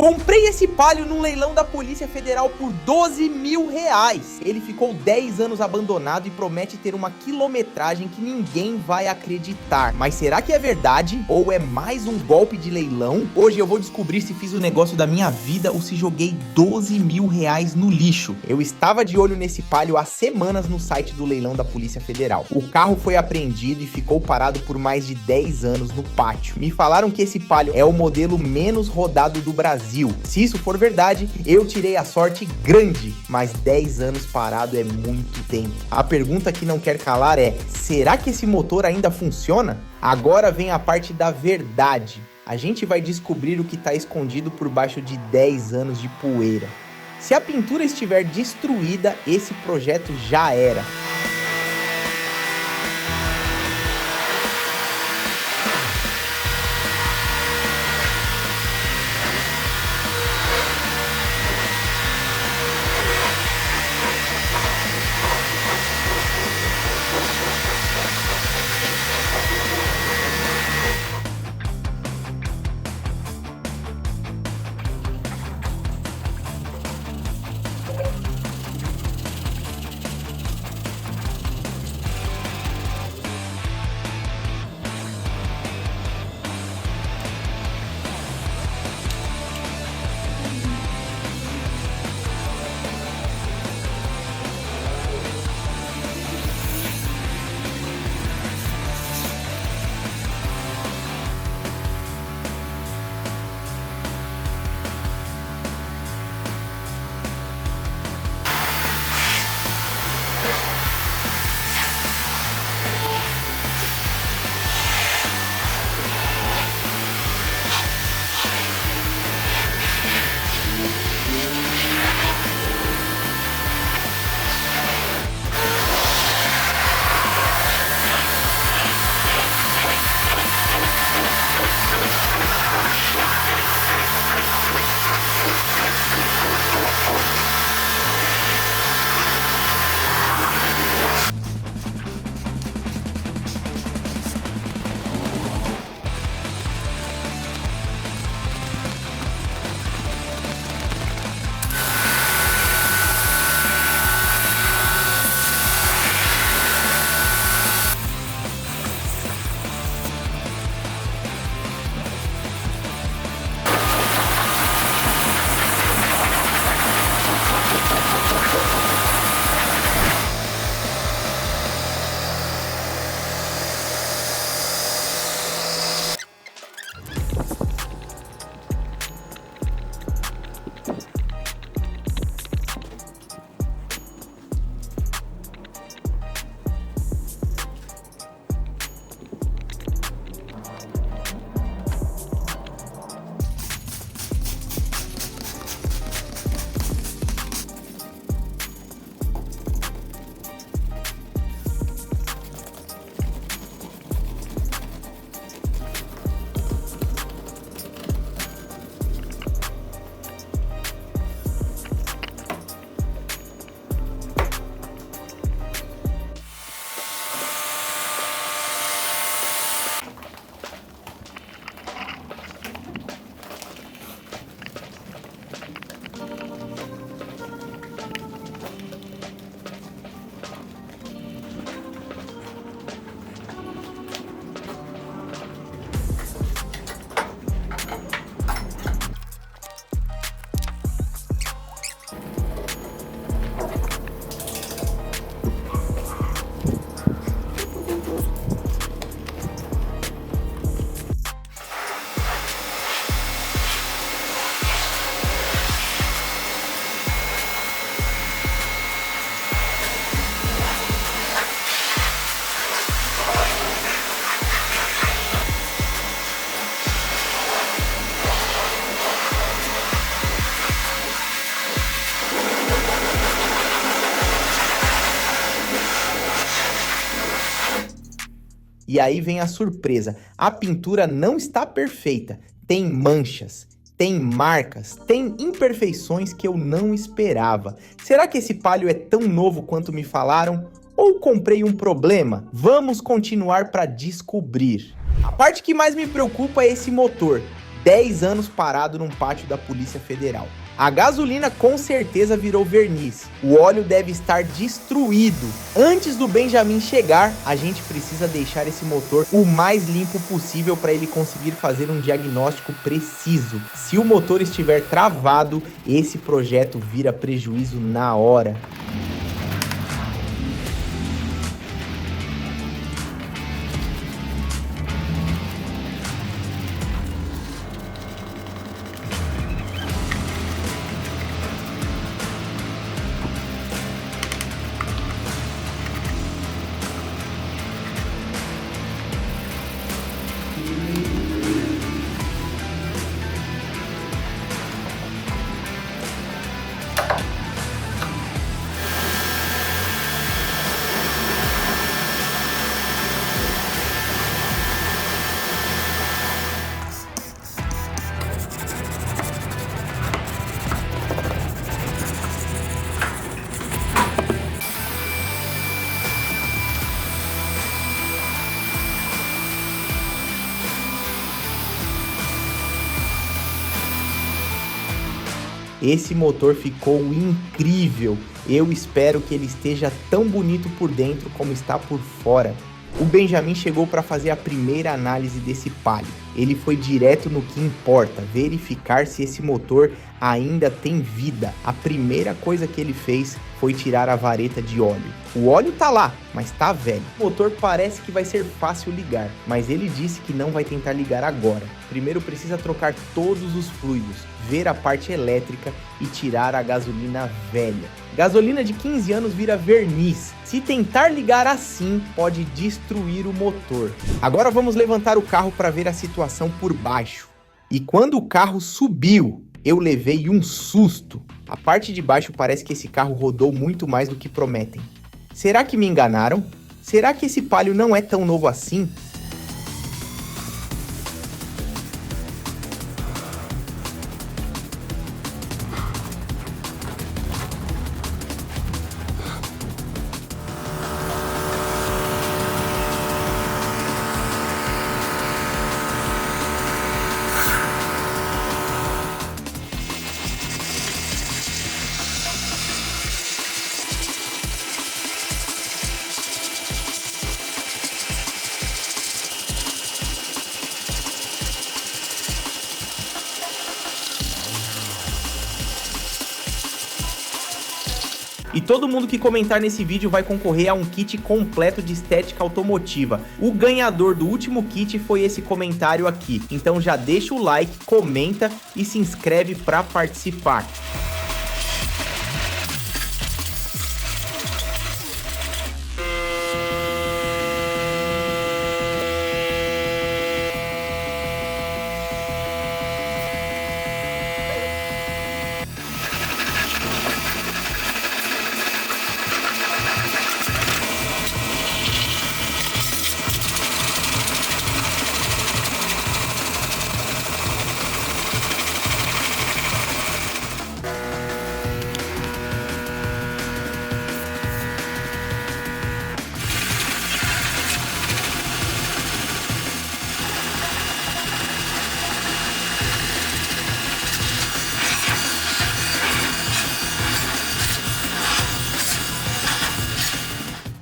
Comprei esse Palio num leilão da Polícia Federal por R$ 12.000. Ele ficou 10 anos abandonado e promete ter uma quilometragem que ninguém vai acreditar. Mas será que é verdade? Ou é mais um golpe de leilão? Hoje eu vou descobrir se fiz o negócio da minha vida ou se joguei R$ 12.000 no lixo. Eu estava de olho nesse Palio há semanas no site do leilão da Polícia Federal. O carro foi apreendido e ficou parado por mais de 10 anos no pátio. Me falaram que esse Palio é o modelo menos rodado do Brasil. Se isso for verdade, eu tirei a sorte grande, mas 10 anos parado é muito tempo. A pergunta que não quer calar é: será que esse motor ainda funciona? Agora vem a parte da verdade. A gente vai descobrir o que está escondido por baixo de 10 anos de poeira. Se a pintura estiver destruída, esse projeto já era. E aí vem a surpresa, a pintura não está perfeita, tem manchas, tem marcas, tem imperfeições que eu não esperava. Será que esse Palio é tão novo quanto me falaram? Ou comprei um problema? Vamos continuar para descobrir. A parte que mais me preocupa é esse motor. 10 anos parado num pátio da Polícia Federal. A gasolina com certeza virou verniz. O óleo deve estar destruído. Antes do Benjamin chegar, a gente precisa deixar esse motor o mais limpo possível para ele conseguir fazer um diagnóstico preciso. Se o motor estiver travado, esse projeto vira prejuízo na hora. Esse motor ficou incrível. Eu espero que ele esteja tão bonito por dentro como está por fora. O Benjamin chegou para fazer a primeira análise desse Palio. Ele foi direto no que importa, verificar se esse motor ainda tem vida. A primeira coisa que ele fez foi tirar a vareta de óleo. O óleo tá lá, mas tá velho. O motor parece que vai ser fácil ligar, mas ele disse que não vai tentar ligar agora. Primeiro precisa trocar todos os fluidos, ver a parte elétrica e tirar a gasolina velha. Gasolina de 15 anos vira verniz. Se tentar ligar assim, pode destruir o motor. Agora vamos levantar o carro para ver a situação por baixo. E quando o carro subiu, eu levei um susto. A parte de baixo parece que esse carro rodou muito mais do que prometem. Será que me enganaram? Será que esse Palio não é tão novo assim? E todo mundo que comentar nesse vídeo vai concorrer a um kit completo de estética automotiva. O ganhador do último kit foi esse comentário aqui. Então já deixa o like, comenta e se inscreve para participar.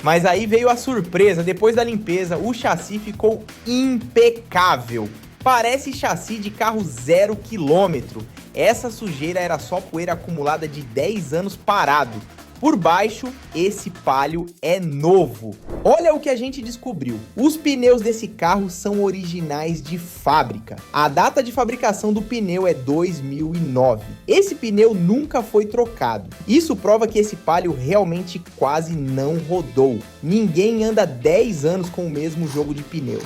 Mas aí veio a surpresa, depois da limpeza, o chassi ficou impecável. Parece chassi de carro 0 km. Essa sujeira era só poeira acumulada de 10 anos parado. Por baixo, esse Palio é novo. Olha o que a gente descobriu. Os pneus desse carro são originais de fábrica. A data de fabricação do pneu é 2009. Esse pneu nunca foi trocado. Isso prova que esse Palio realmente quase não rodou. Ninguém anda 10 anos com o mesmo jogo de pneus.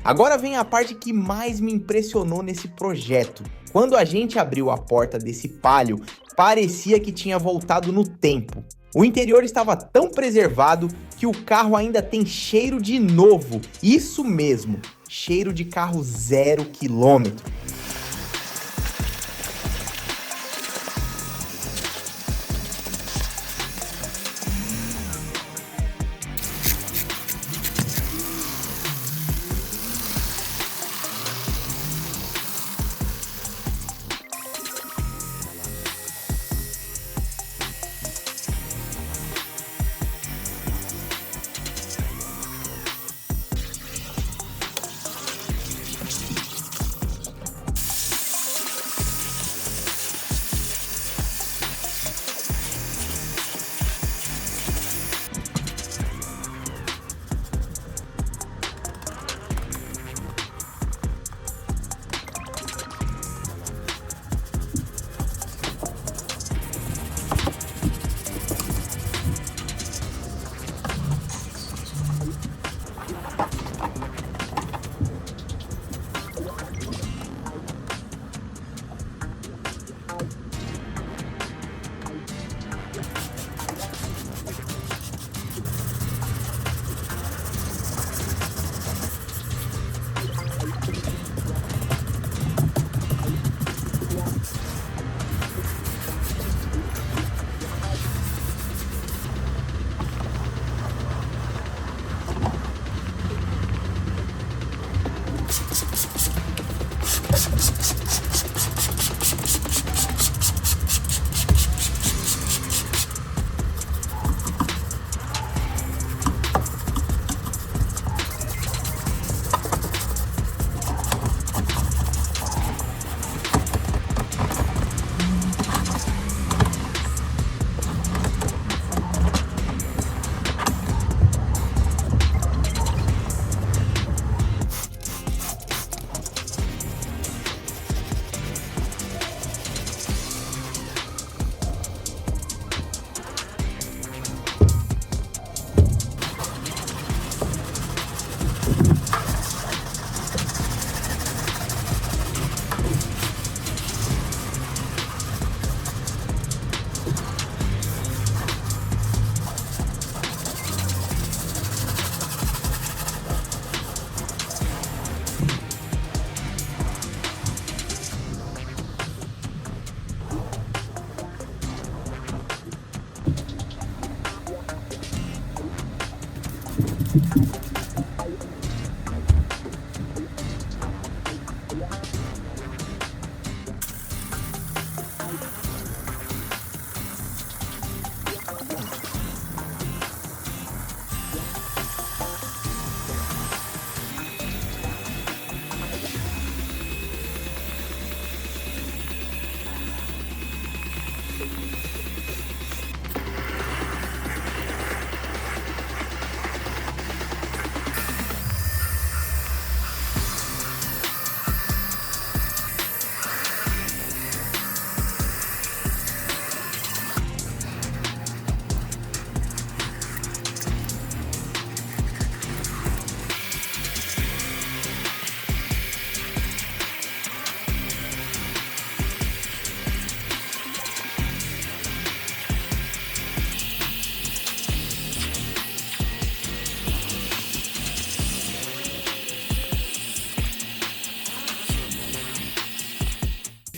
Agora vem a parte que mais me impressionou nesse projeto. Quando a gente abriu a porta desse Palio, parecia que tinha voltado no tempo. O interior estava tão preservado que o carro ainda tem cheiro de novo. Isso mesmo, cheiro de carro 0 quilômetro.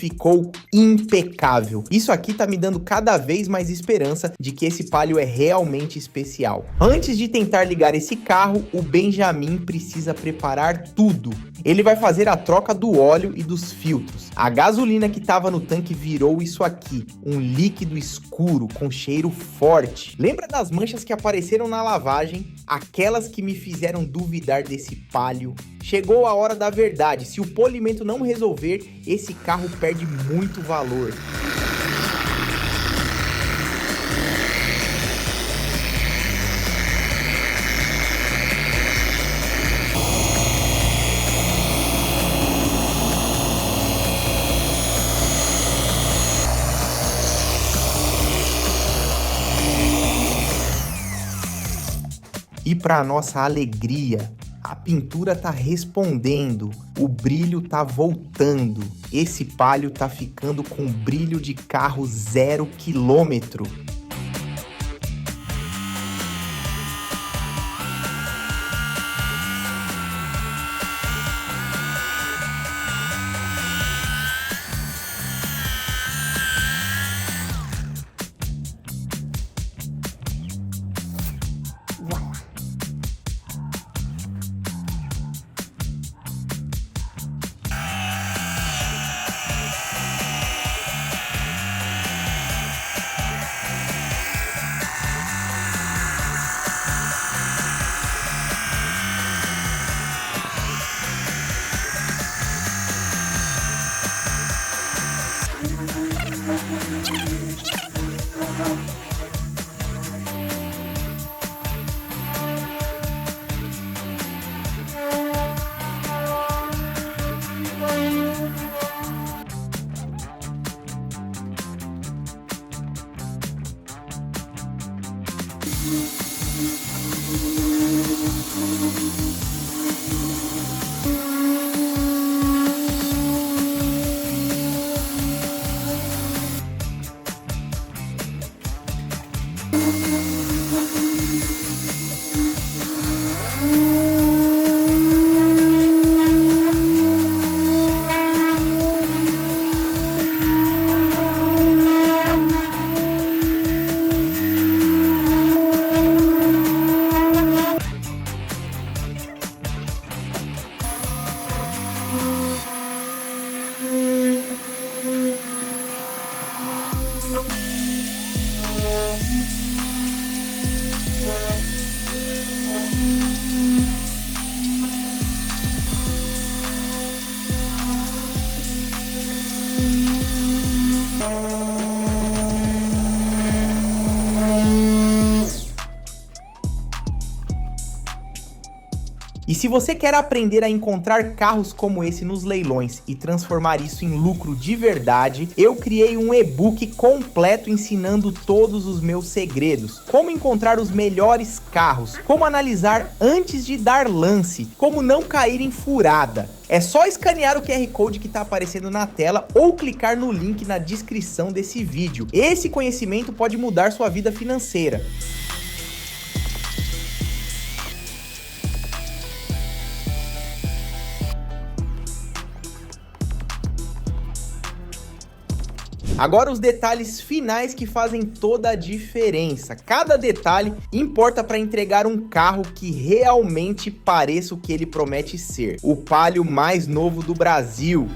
Ficou impecável. Isso aqui tá me dando cada vez mais esperança de que esse Palio é realmente especial. Antes de tentar ligar esse carro, o Benjamin precisa preparar tudo. Ele vai fazer a troca do óleo e dos filtros. A gasolina que estava no tanque virou isso aqui, um líquido escuro com cheiro forte. Lembra das manchas que apareceram na lavagem? Aquelas que me fizeram duvidar desse Palio. Chegou a hora da verdade. Se o polimento não resolver, esse carro perde muito valor. E para nossa alegria, A pintura tá respondendo, o brilho tá voltando. Esse Palio tá ficando com brilho de carro 0 km. E se você quer aprender a encontrar carros como esse nos leilões e transformar isso em lucro de verdade, eu criei um e-book completo ensinando todos os meus segredos. Como encontrar os melhores carros, como analisar antes de dar lance, como não cair em furada. É só escanear o QR Code que está aparecendo na tela ou clicar no link na descrição desse vídeo. Esse conhecimento pode mudar sua vida financeira. Agora os detalhes finais que fazem toda a diferença. Cada detalhe importa para entregar um carro que realmente pareça o que ele promete ser. O Palio mais novo do Brasil.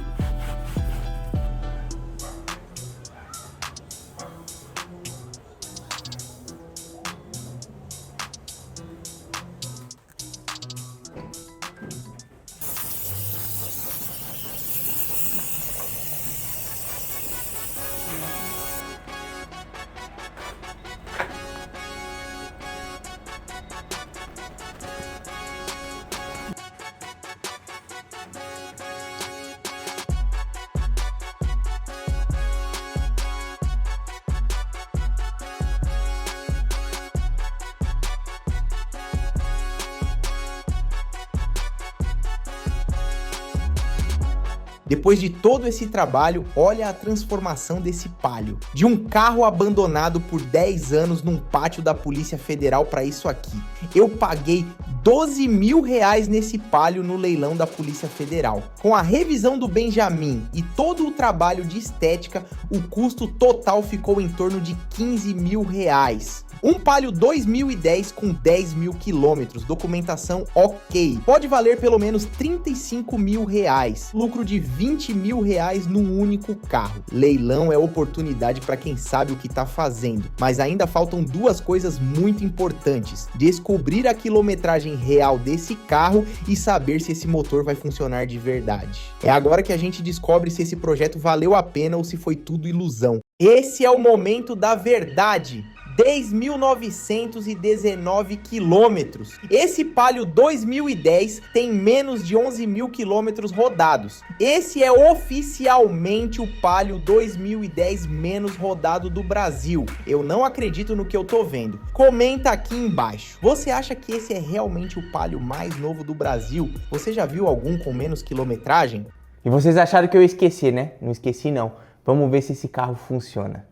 Depois de todo esse trabalho, olha a transformação desse Palio. De um carro abandonado por 10 anos num pátio da Polícia Federal para isso aqui. Eu paguei 12 mil reais nesse Palio no leilão da Polícia Federal. Com a revisão do Benjamin e todo o trabalho de estética, o custo total ficou em torno de 15 mil reais. Um Palio 2010 com 10 mil quilômetros, documentação ok. Pode valer pelo menos 35 mil reais. Lucro de 20 mil reais num único carro. Leilão é oportunidade para quem sabe o que está fazendo. Mas ainda faltam duas coisas muito importantes. Descobrir a quilometragem real desse carro e saber se esse motor vai funcionar de verdade. É agora que a gente descobre se esse projeto valeu a pena ou se foi tudo ilusão. Esse é o momento da verdade. 10.919 quilômetros. Esse Palio 2010 tem menos de 11 mil quilômetros rodados. Esse é oficialmente o Palio 2010 menos rodado do Brasil. Eu não acredito no que eu tô vendo. Comenta aqui embaixo. Você acha que esse é realmente o Palio mais novo do Brasil? Você já viu algum com menos quilometragem? E vocês acharam que eu esqueci, né? Não esqueci não. Vamos ver se esse carro funciona.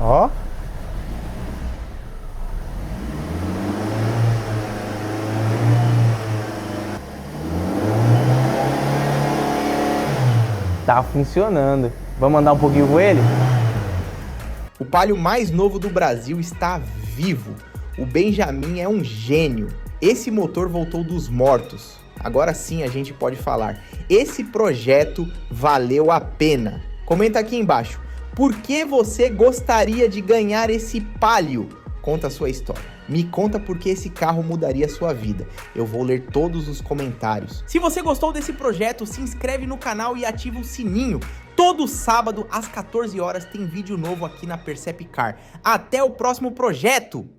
Ó. Tá funcionando. Vamos andar um pouquinho com ele? O Palio mais novo do Brasil está vivo. O Benjamin é um gênio. Esse motor voltou dos mortos. Agora sim a gente pode falar. Esse projeto valeu a pena. Comenta aqui embaixo. Por que você gostaria de ganhar esse Palio? Conta a sua história. Me conta por que esse carro mudaria a sua vida. Eu vou ler todos os comentários. Se você gostou desse projeto, se inscreve no canal e ativa o sininho. Todo sábado, às 14 horas, tem vídeo novo aqui na Percepcar. Até o próximo projeto!